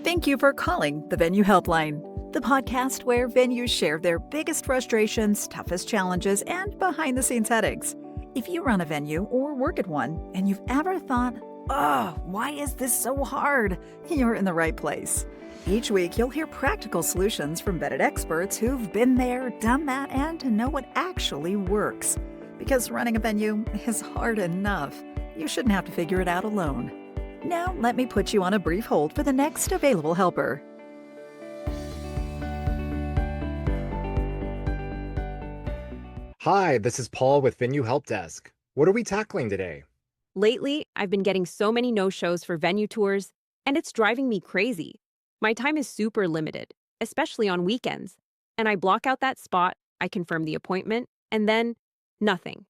Thank you for calling the Venue Helpline, the podcast where venues share their biggest frustrations, toughest challenges, and behind the scenes headaches. If you run a venue or work at one and you've ever thought, why is this so hard? You're in the right place. Each week, you'll hear practical solutions from vetted experts who've been there, done that, and know what actually works. Because running a venue is hard enough. You shouldn't have to figure it out alone. Now, let me put you on a brief hold for the next available helper. Hi, this is Paul with Venue Help Desk. What are we tackling today? Lately, I've been getting so many no-shows for venue tours, and it's driving me crazy. My time is super limited, especially on weekends. And I block out that spot, I confirm the appointment, and then nothing.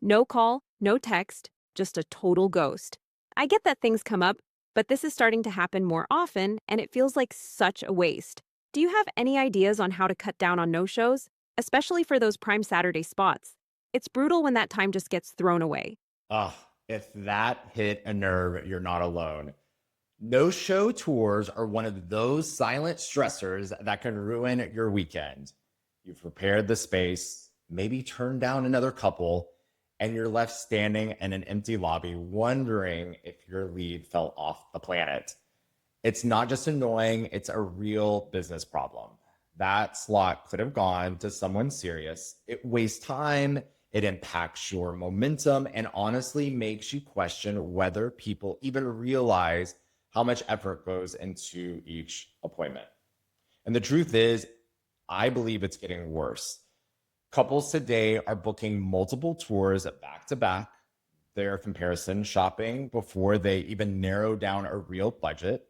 No call, no text, just a total ghost. I get that things come up, but this is starting to happen more often, and it feels like such a waste. Do you have any ideas on how to cut down on no-shows, especially for those prime Saturday spots? It's brutal when that time just gets thrown away. If that hit a nerve, you're not alone. No-show tours are one of those silent stressors that can ruin your weekend. You've prepared the space, maybe turned down another couple, and you're left standing in an empty lobby wondering if your lead fell off the planet. It's not just annoying, it's a real business problem. That slot could have gone to someone serious. It wastes time, it impacts your momentum, and honestly makes you question whether people even realize how much effort goes into each appointment. And the truth is, I believe it's getting worse. Couples today are booking multiple tours back to back. They're comparison shopping before they even narrow down a real budget.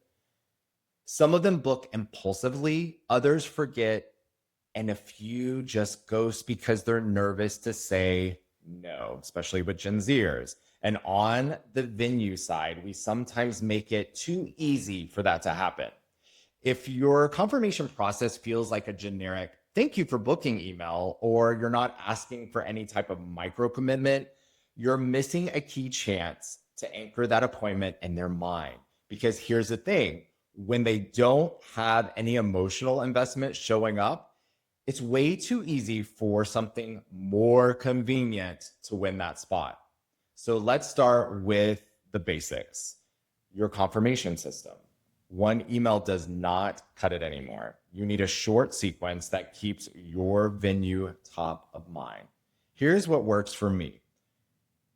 Some of them book impulsively, others forget, and a few just ghost because they're nervous to say no, especially with Gen Zers. And on the venue side, we sometimes make it too easy for that to happen. If your confirmation process feels like a generic "thank you for booking" email, or you're not asking for any type of micro commitment, you're missing a key chance to anchor that appointment in their mind. Because here's the thing, when they don't have any emotional investment showing up, it's way too easy for something more convenient to win that spot. So let's start with the basics. Your confirmation system. One email does not cut it anymore. You need a short sequence that keeps your venue top of mind. Here's what works for me.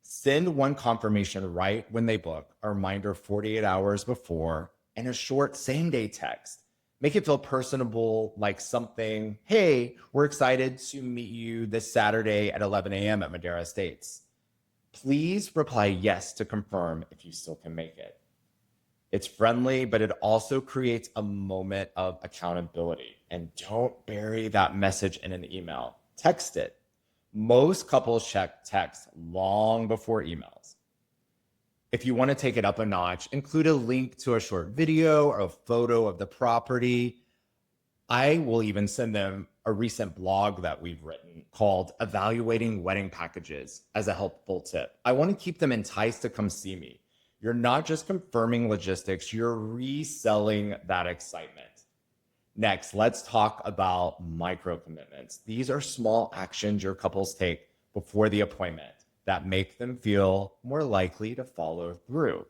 Send one confirmation right when they book, a reminder 48 hours before, and a short same-day text. Make it feel personable, like something, "Hey, we're excited to meet you this Saturday at 11 a.m. at Madera Estates. Please reply yes to confirm if you still can make it." It's friendly, but it also creates a moment of accountability. And don't bury that message in an email. Text it. Most couples check text long before emails. If you want to take it up a notch, include a link to a short video or a photo of the property. I will even send them a recent blog that we've written called "Evaluating Wedding Packages" as a helpful tip. I want to keep them enticed to come see me. You're not just confirming logistics, you're reselling that excitement. Next, let's talk about micro commitments. These are small actions your couples take before the appointment that make them feel more likely to follow through.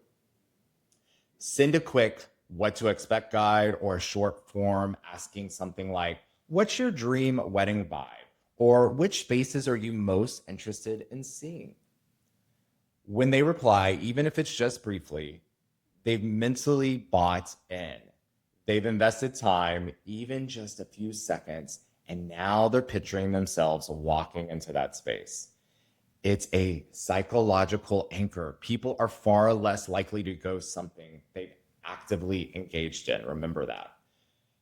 Send a quick what to expect guide or a short form asking something like, "What's your dream wedding vibe?" Or "Which spaces are you most interested in seeing?" When they reply, even if it's just briefly, they've mentally bought in. They've invested time, even just a few seconds, and now they're picturing themselves walking into that space. It's a psychological anchor. People are far less likely to ghost something they've actively engaged in. Remember that.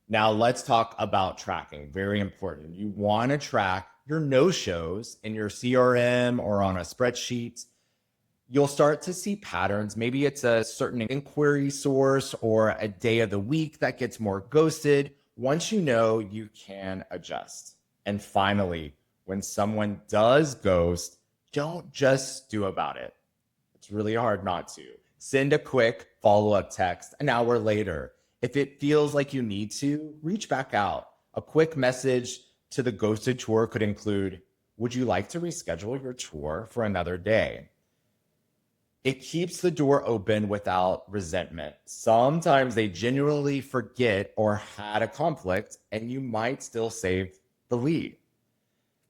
Now let's talk about tracking. Very important. You want to track your no-shows in your CRM or on a spreadsheet. You'll start to see patterns. Maybe it's a certain inquiry source or a day of the week that gets more ghosted. Once you know, you can adjust. And finally, when someone does ghost, don't just stew about it. It's really hard not to. Send a quick follow-up text an hour later. If it feels like you need to, reach back out. A quick message to the ghosted tour could include, would you like to reschedule your tour for another day? It keeps the door open without resentment. Sometimes they genuinely forget or had a conflict, and you might still save the lead.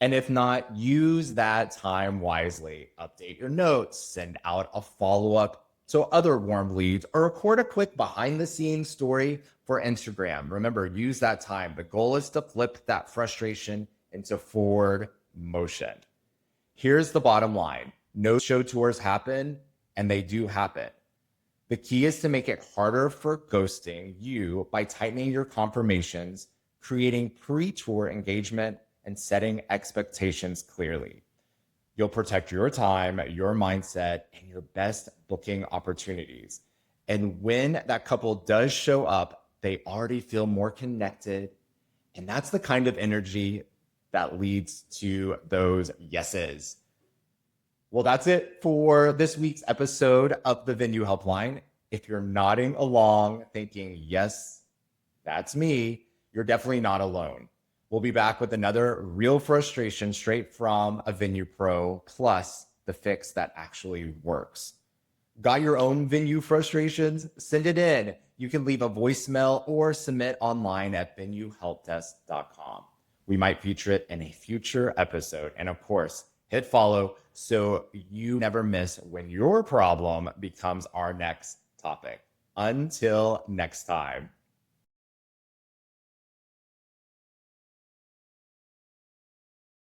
And if not, use that time wisely. Update your notes, send out a follow-up to other warm leads, or record a quick behind-the-scenes story for Instagram. Remember, use that time. The goal is to flip that frustration into forward motion. Here's the bottom line. No show tours happen, and they do happen. The key is to make it harder for ghosting you by tightening your confirmations, creating pre-tour engagement, and setting expectations clearly. You'll protect your time, your mindset, and your best booking opportunities. And when that couple does show up, they already feel more connected. And that's the kind of energy that leads to those yeses. Well, that's it for this week's episode of the Venue Helpline. If you're nodding along, thinking, yes, that's me, you're definitely not alone. We'll be back with another real frustration straight from a Venue Pro, plus the fix that actually works. Got your own venue frustrations? Send it in. You can leave a voicemail or submit online at venuehelpdesk.com. We might feature it in a future episode. And of course, hit follow so you never miss when your problem becomes our next topic. Until next time.